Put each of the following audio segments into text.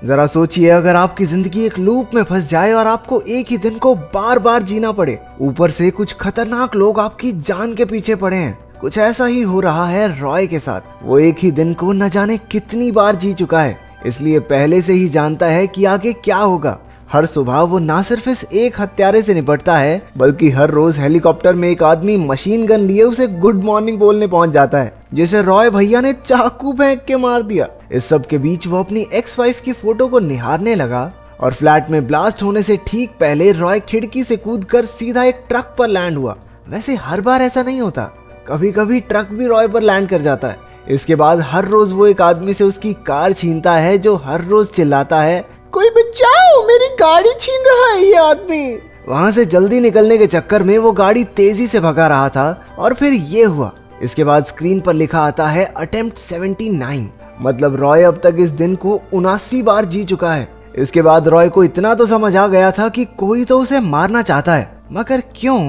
जरा सोचिए, अगर आपकी जिंदगी एक लूप में फंस जाए और आपको एक ही दिन को बार बार जीना पड़े, ऊपर से कुछ खतरनाक लोग आपकी जान के पीछे पड़े हैं। कुछ ऐसा ही हो रहा है रॉय के साथ। वो एक ही दिन को न जाने कितनी बार जी चुका है, इसलिए पहले से ही जानता है कि आगे क्या होगा। हर सुबह वो ना सिर्फ इस एक हत्यारे से निपटता है, बल्कि हर रोज हेलीकॉप्टर में एक आदमी मशीन गन लिए उसे गुड मॉर्निंग बोलने पहुंच जाता है, जिसे रॉय भैया ने चाकू फेंक के मार दिया। इस सब के बीच वो अपनी एक्स वाइफ की फोटो को निहारने लगा और फ्लैट में ब्लास्ट होने से ठीक पहले रॉय खिड़की से कूदकर सीधा एक ट्रक पर लैंड हुआ। वैसे हर बार ऐसा नहीं होता, कभी कभी ट्रक भी रॉय पर लैंड कर जाता है। इसके बाद हर रोज वो एक आदमी से उसकी कार छीनता है, जो हर रोज चिल्लाता है, कोई बचाओ, मेरी गाड़ी छीन रहा है ये आदमी। वहां से जल्दी निकलने के चक्कर में वो गाड़ी तेजी से भगा रहा था और फिर ये हुआ। इसके बाद स्क्रीन पर लिखा आता है अटेम्प्ट 79, मतलब रॉय अब तक इस दिन को 79 बार जी चुका है। इसके बाद रॉय को इतना तो समझ आ गया था कि कोई तो उसे मारना चाहता है, मगर क्यों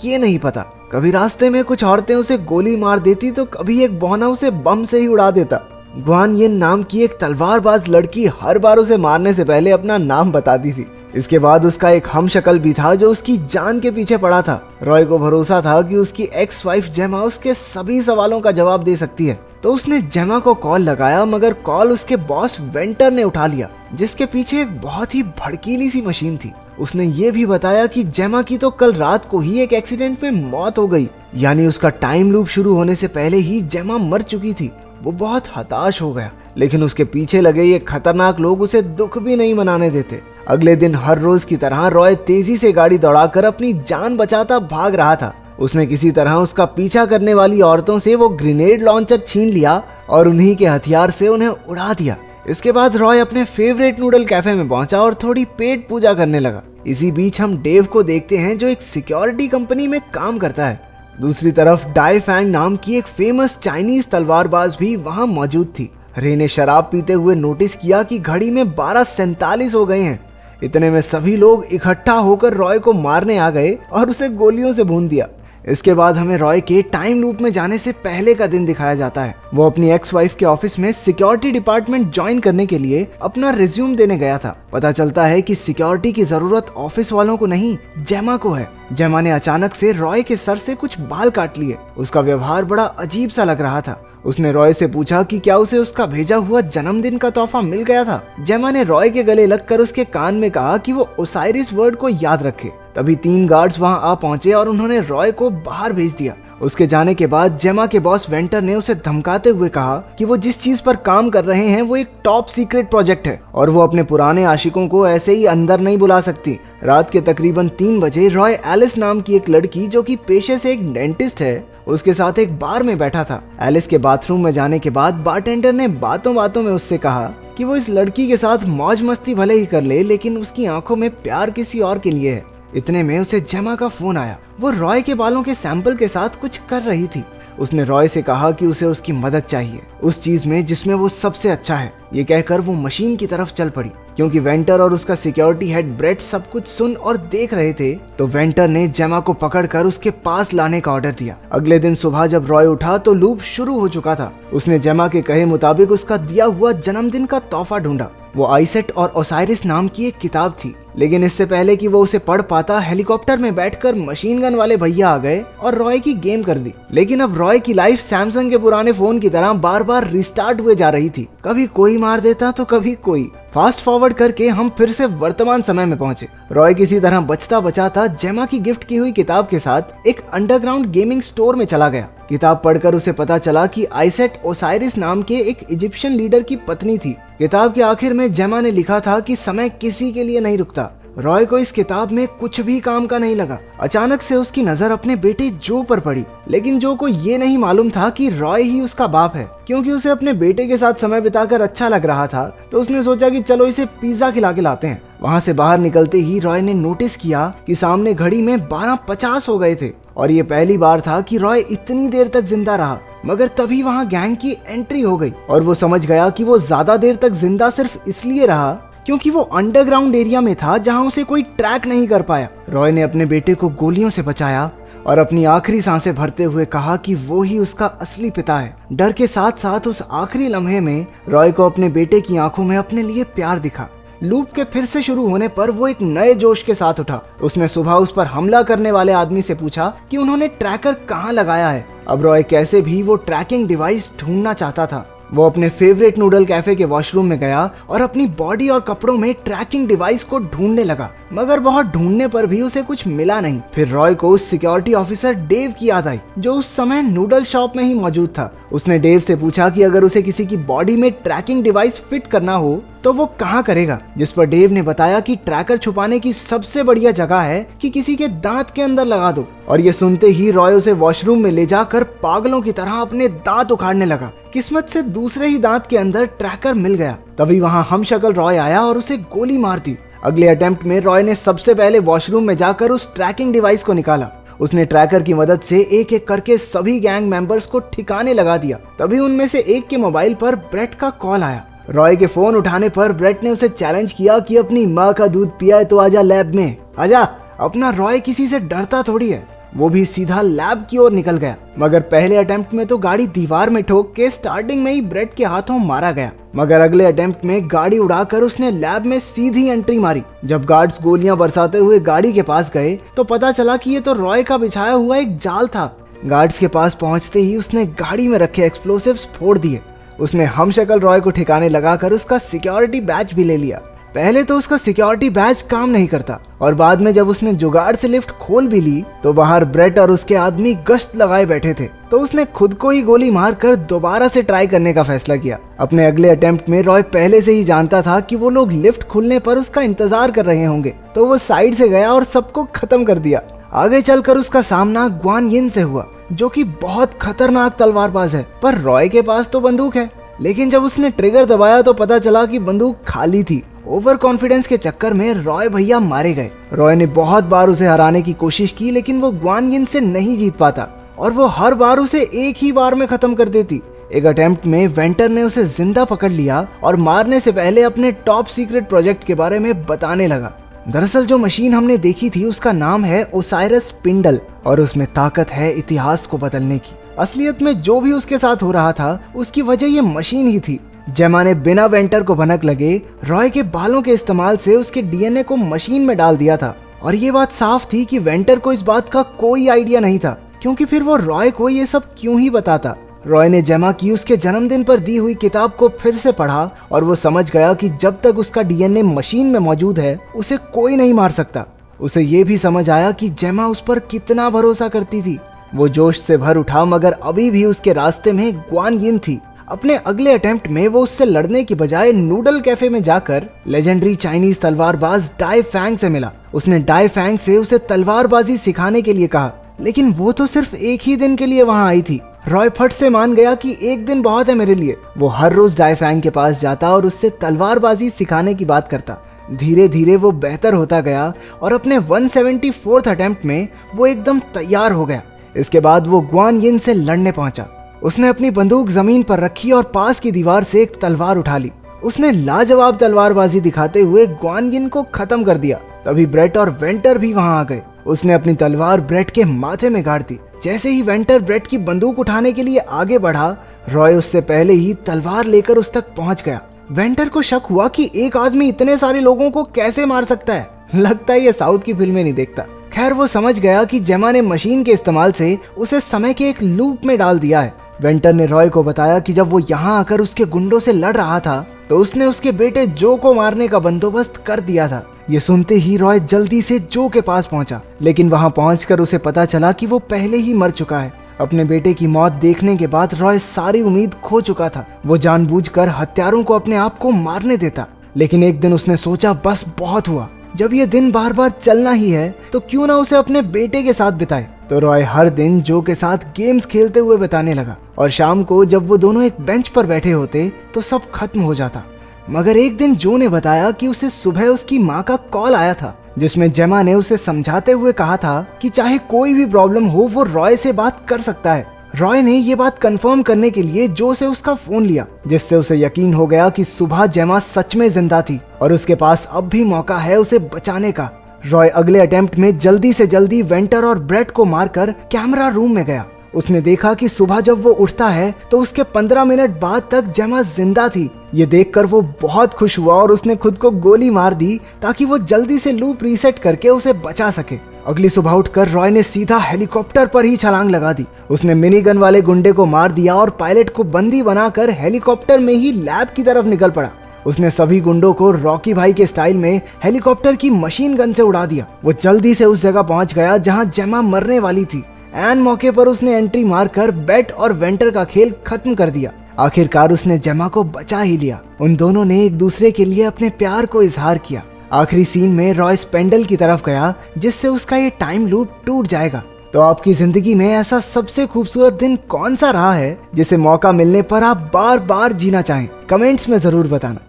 ये नहीं पता। कभी रास्ते में कुछ औरतें उसे गोली मार देती तो कभी एक बौना उसे बम से ही उड़ा देता। ग्वान येन नाम की एक तलवारबाज लड़की हर बार उसे मारने से पहले अपना नाम बताती थी। इसके बाद उसका एक हमशक्ल भी था जो उसकी जान के पीछे पड़ा था। रॉय को भरोसा था कि उसकी एक्स वाइफ जेमा उसके सभी सवालों का जवाब दे सकती है, तो उसने जेमा को कॉल लगाया, मगर कॉल उसके बॉस वेंटर ने उठा लिया, जिसके पीछे एक बहुत ही भड़कीली सी मशीन थी। उसने ये भी बताया कि जेमा की तो कल रात को ही एक एक्सीडेंट में मौत हो गई, यानी उसका टाइम लूप शुरू होने से पहले ही जेमा मर चुकी थी। वो बहुत हताश हो गया, लेकिन उसके पीछे लगे ये खतरनाक लोग उसे दुख भी नहीं मनाने देते। अगले दिन हर रोज की तरह रॉय तेजी से गाड़ी दौड़ाकर अपनी जान बचाता भाग रहा था। उसने किसी तरह उसका पीछा करने वाली औरतों से वो ग्रेनेड लॉन्चर छीन लिया और उन्हीं के हथियार से उन्हें उड़ा दिया। इसके बाद रॉय अपने फेवरेट नूडल कैफे में पहुंचा और थोड़ी पेट पूजा करने लगा। इसी बीच हम डेव को देखते हैं, जो एक सिक्योरिटी कंपनी में काम करता है। दूसरी तरफ डाई फैंग नाम की एक फेमस चाइनीज तलवारबाज भी वहां मौजूद थी। रे ने शराब पीते हुए नोटिस किया कि घड़ी में 12:47 हो गए हैं। इतने में सभी लोग इकट्ठा होकर रॉय को मारने आ गए और उसे गोलियों से भून दिया। इसके बाद हमें रॉय के टाइम लूप में जाने से पहले का दिन दिखाया जाता है। वो अपनी एक्स वाइफ के ऑफिस में सिक्योरिटी डिपार्टमेंट ज्वाइन करने के लिए अपना रिज्यूम देने गया था। पता चलता है कि सिक्योरिटी की जरूरत ऑफिस वालों को नहीं, जेमा को है। जेमा ने अचानक से रॉय के सर से कुछ बाल काट लिए। उसका व्यवहार बड़ा अजीब सा लग रहा था। उसने रॉय से पूछा कि क्या उसे उसका भेजा हुआ जन्मदिन का तोहफा मिल गया था। जेमा ने रॉय के गले लगकर उसके कान में कहा कि वो ओसाइरिस वर्ड को याद रखे। तभी 3 गार्ड्स वहां आ पहुंचे और उन्होंने रॉय को बाहर भेज दिया। उसके जाने के बाद जेमा के बॉस वेंटर ने उसे धमकाते हुए कहा कि वो जिस चीज पर काम कर रहे हैं वो एक टॉप सीक्रेट प्रोजेक्ट है और वो अपने पुराने आशिकों को ऐसे ही अंदर नहीं बुला सकती। रात के तकरीबन 3 बजे रॉय एलिस नाम की एक लड़की, जो कि पेशे से एक डेंटिस्ट है, उसके साथ एक बार में बैठा था। एलिस के बाथरूम में जाने के बाद बारटेंडर ने बातों बातों में उससे कहा कि वो इस लड़की के साथ मौज मस्ती भले ही कर ले, लेकिन उसकी आंखों में प्यार किसी और के लिए है। इतने में उसे जेमा का फोन आया। वो रॉय के बालों के सैंपल के साथ कुछ कर रही थी। उसने रॉय से कहा कि उसे उसकी मदद चाहिए उस चीज में जिसमें वो सबसे अच्छा है। ये कहकर वो मशीन की तरफ चल पड़ी। क्योंकि वेंटर और उसका सिक्योरिटी हेड ब्रेट सब कुछ सुन और देख रहे थे, तो वेंटर ने जेमा को पकड़कर उसके पास लाने का ऑर्डर दिया। अगले दिन सुबह जब रॉय उठा तो लूप शुरू हो चुका था। उसने जेमा के कहे मुताबिक उसका दिया हुआ जन्मदिन का तोहफा ढूंढा। वो आइसेट और ओसाइरिस नाम की एक किताब थी, लेकिन इससे पहले कि वो उसे पढ़ पाता, हेलीकॉप्टर में बैठकर मशीन गन वाले भैया आ गए और रॉय की गेम कर दी। लेकिन अब रॉय की लाइफ सैमसंग के पुराने फोन की तरह बार बार रिस्टार्ट हुए जा रही थी। कभी कोई मार देता तो कभी कोई। फास्ट फॉरवर्ड करके हम फिर से वर्तमान समय में पहुंचे। रॉय किसी तरह बचता बचाता जेमा की गिफ्ट की हुई किताब के साथ एक अंडरग्राउंड गेमिंग स्टोर में चला गया। किताब पढ़कर उसे पता चला कि आइसेट ओसाइरिस नाम के एक इजिप्शियन लीडर की पत्नी थी। किताब के आखिर में जेमा ने लिखा था कि समय किसी के लिए नहीं रुकता। रॉय को इस किताब में कुछ भी काम का नहीं लगा। अचानक से उसकी नजर अपने बेटे जो पर पड़ी, लेकिन जो को ये नहीं मालूम था कि रॉय ही उसका बाप है। क्योंकि उसे अपने बेटे के साथ समय बिताकर अच्छा लग रहा था, तो उसने सोचा कि चलो इसे पिज्जा खिला के लाते हैं। वहाँ से बाहर निकलते ही रॉय ने नोटिस किया कि सामने घड़ी में 12:50 हो गए थे और ये पहली बार था कि रॉय इतनी देर तक जिंदा रहा। मगर तभी वहाँ गैंग की एंट्री हो गई और वो समझ गया कि वो ज्यादा देर तक जिंदा सिर्फ इसलिए रहा क्योंकि वो अंडरग्राउंड एरिया में था जहाँ उसे कोई ट्रैक नहीं कर पाया। रॉय ने अपने बेटे को गोलियों से बचाया और अपनी आखिरी सांसें भरते हुए कहा कि वो ही उसका असली पिता है। डर के साथ साथ उस आखिरी लम्हे में रॉय को अपने बेटे की आंखों में अपने लिए प्यार दिखा। लूप के फिर से शुरू होने पर वो एक नए जोश के साथ उठा। उसने सुबह उस पर हमला करने वाले आदमी से पूछा कि उन्होंने ट्रैकर कहाँ लगाया है। अब रॉय कैसे भी वो ट्रैकिंग डिवाइस ढूंढना चाहता था। वो अपने फेवरेट नूडल कैफे के वॉशरूम में गया और अपनी बॉडी और कपड़ों में ट्रैकिंग डिवाइस को ढूंढने लगा, मगर बहुत ढूंढने पर भी उसे कुछ मिला नहीं। फिर रॉय को उस सिक्योरिटी ऑफिसर डेव की याद आई जो उस समय नूडल शॉप में ही मौजूद था। उसने डेव से पूछा कि अगर उसे किसी की बॉडी में ट्रैकिंग डिवाइस फिट करना हो तो वो कहाँ करेगा, जिस पर डेव ने बताया कि ट्रैकर छुपाने की सबसे बढ़िया जगह है कि किसी के दांत के अंदर लगा दो। और ये सुनते ही रॉय उसे वॉशरूम में ले जाकर पागलों की तरह अपने दांत उखाड़ने लगा। किस्मत से दूसरे ही दांत के अंदर ट्रैकर मिल गया। तभी वहाँ हमशक्ल रॉय आया और उसे गोली मार दी। अगले अटेम्प्ट में रॉय ने सबसे पहले वॉशरूम में जाकर उस ट्रैकिंग डिवाइस को निकाला। उसने ट्रैकर की मदद से एक एक करके सभी गैंग मेंबर्स को ठिकाने लगा दिया। तभी उनमें से एक के मोबाइल पर ब्रेट का कॉल आया। रॉय के फोन उठाने पर ब्रेट ने उसे चैलेंज किया कि अपनी माँ का दूध पिया है तो आजा लैब में, आजा। अपना रॉय किसी से डरता थोड़ी है। वो भी सीधा लैब की ओर निकल गया, मगर पहले अटेम्प्ट में तो गाड़ी दीवार में ठोक के स्टार्टिंग में ही ब्रेट के हाथों मारा गया। मगर अगले अटेम्प्ट में गाड़ी उड़ाकर उसने लैब में सीधी एंट्री मारी। जब गार्ड्स गोलियां बरसाते हुए गाड़ी के पास गए तो पता चला कि ये तो रॉय का बिछाया हुआ एक जाल था। गार्ड्स के पास पहुंचते ही उसने गाड़ी में रखे एक्सप्लोसिव्स फोड़ दिए। उसने हमशक्ल रॉय को ठिकाने लगाकर उसका सिक्योरिटी बैज भी ले लिया। पहले तो उसका सिक्योरिटी बैज काम नहीं करता और बाद में जब उसने जुगाड़ से लिफ्ट खोल भी ली तो बाहर ब्रेट और उसके आदमी गश्त लगाए बैठे थे। तो उसने खुद को ही गोली मारकर दोबारा से ट्राई करने का फैसला किया। अपने अगले अटेम्प्ट में रॉय पहले से ही जानता था कि वो लोग लिफ्ट खुलने पर उसका इंतजार कर रहे होंगे, तो वो साइड से गया और सबको खत्म कर दिया। आगे चलकर उसका सामना ग्वान यिन से हुआ, जो कि बहुत खतरनाक तलवारबाज है। पर रॉय के पास तो बंदूक है, लेकिन जब उसने ट्रिगर दबाया तो पता चला कि बंदूक खाली थी। ओवर कॉन्फिडेंस के चक्कर में रॉय भैया मारे गए। रॉय ने बहुत बार उसे हराने की कोशिश की, लेकिन वो ग्वान यिन से नहीं जीत पाता और वो हर बार उसे एक ही बार में खत्म कर देती। एक अटेम्प्ट में वेंटर ने उसे जिंदा पकड़ लिया और मारने से पहले अपने टॉप सीक्रेट प्रोजेक्ट के बारे में बताने लगा। दरअसल जो मशीन हमने देखी थी उसका नाम है ओसाइरस स्पिंडल और उसमें ताकत है इतिहास को बदलने की। असलियत में जो भी उसके साथ हो रहा था उसकी वजह ये मशीन ही थी। जेमा ने बिना वेंटर को भनक लगे रॉय के बालों के इस्तेमाल से उसके डीएनए को मशीन में डाल दिया था। और ये बात साफ थी कि वेंटर को इस बात का कोई आइडिया नहीं था, क्योंकि फिर वो रॉय को ये सब क्यों ही बताता। रॉय ने जेमा की उसके जन्मदिन पर दी हुई किताब को फिर से पढ़ा और वो समझ गया कि जब तक उसका डीएनए मशीन में मौजूद है उसे कोई नहीं मार सकता। उसे ये भी समझ आया कि जेमा उस पर कितना भरोसा करती थी। वो जोश से भर उठा, मगर अभी भी उसके रास्ते में ग्वान यिन थी। अपने अगले अटेम्प्ट में वो उससे लड़ने की बजाय नूडल कैफे में जाकर लेजेंडरी चाइनीज तलवारबाज डाई फैंग से मिला। उसने डाई फैंग से उसे तलवारबाजी सिखाने के लिए कहा, लेकिन वो तो सिर्फ एक ही दिन के लिए वहां आई थी। रॉय फट से मान गया कि एक दिन बहुत है मेरे लिए। वो हर रोज डाई फैंग के पास जाता और उससे तलवारबाजी सिखाने की बात करता। धीरे धीरे वो बेहतर होता गया और अपने 174th अटेम्प्ट में वो एकदम तैयार हो गया। इसके बाद वो ग्वान यिन से लड़ने पहुंचा। उसने अपनी बंदूक जमीन पर रखी और पास की दीवार से एक तलवार उठा ली। उसने लाजवाब तलवारबाजी दिखाते हुए ग्वान यिन को खत्म कर दिया। तभी ब्रेट और वेंटर भी वहां आ गए। उसने अपनी तलवार ब्रेट के माथे में गाड़ दी। जैसे ही वेंटर ब्रेट की बंदूक उठाने के लिए आगे बढ़ा, रॉय उससे पहले ही तलवार लेकर उस तक पहुंच गया। वेंटर को शक हुआ कि एक आदमी इतने सारे लोगों को कैसे मार सकता है। लगता है ये साउथ की फिल्में नहीं देखता। खैर वो समझ गया कि जेमा ने मशीन के इस्तेमाल से उसे समय के एक लूप में डाल दिया है। वेंटर ने रॉय को बताया कि जब वो यहाँ आकर उसके गुंडों से लड़ रहा था तो उसने उसके बेटे जो को मारने का बंदोबस्त कर दिया था। ये सुनते ही रॉय जल्दी से जो के पास पहुंचा, लेकिन वहां पहुंचकर उसे पता चला कि वो पहले ही मर चुका है। अपने बेटे की मौत देखने के बाद रॉय सारी उम्मीद खो चुका था। वो जानबूझकर हत्यारों को अपने आप को मारने देता, लेकिन एक दिन उसने सोचा बस बहुत हुआ। जब ये दिन बार बार चलना ही है तो क्यों ना उसे अपने बेटे के साथ बिताए। तो रॉय हर दिन जो के साथ गेम्स खेलते हुए बिताने लगा और शाम को जब वो दोनों एक बेंच पर बैठे होते तो सब खत्म हो जाता। मगर एक दिन जो ने बताया कि उसे सुबह उसकी माँ का कॉल आया था, जिसमें जेमा ने उसे समझाते हुए कहा था कि चाहे कोई भी प्रॉब्लम हो वो रॉय से बात कर सकता है। रॉय ने ये बात कंफर्म करने के लिए जो से उसका फोन लिया, जिससे उसे यकीन हो गया कि सुबह जेमा सच में जिंदा थी और उसके पास अब भी मौका है उसे बचाने का। रॉय अगले अटेम्प्ट में जल्दी से जल्दी वेंटर और ब्रेट को मारकर कैमरा रूम में गया। उसने देखा कि सुबह जब वो उठता है तो उसके 15 मिनट बाद तक जेमा जिंदा थी। ये देखकर वो बहुत खुश हुआ और उसने खुद को गोली मार दी ताकि वो जल्दी से लूप रीसेट करके उसे बचा सके। अगली सुबह उठकर रॉय ने सीधा हेलीकॉप्टर पर ही छलांग लगा दी। उसने मिनी गन वाले गुंडे को मार दिया और पायलट को बंदी बनाकर हेलीकॉप्टर में ही लैब की तरफ निकल पड़ा। उसने सभी गुंडों को रॉकी भाई के स्टाइल में हेलीकॉप्टर की मशीन गन से उड़ा दिया। वो जल्दी से उस जगह पहुंच गया जहां जेमा मरने वाली थी। एन मौके पर उसने एंट्री मारकर बेट और वेंटर का खेल खत्म कर दिया। आखिरकार उसने जेमा को बचा ही लिया। उन दोनों ने एक दूसरे के लिए अपने प्यार को इजहार किया। आखिरी सीन में रॉय स्पेंडल की तरफ गया जिससे उसका ये टाइम लूप टूट जाएगा। तो आपकी जिंदगी में ऐसा सबसे खूबसूरत दिन कौन सा रहा है जिसे मौका मिलने पर आप बार बार जीना चाहें? कमेंट्स में जरूर बताना।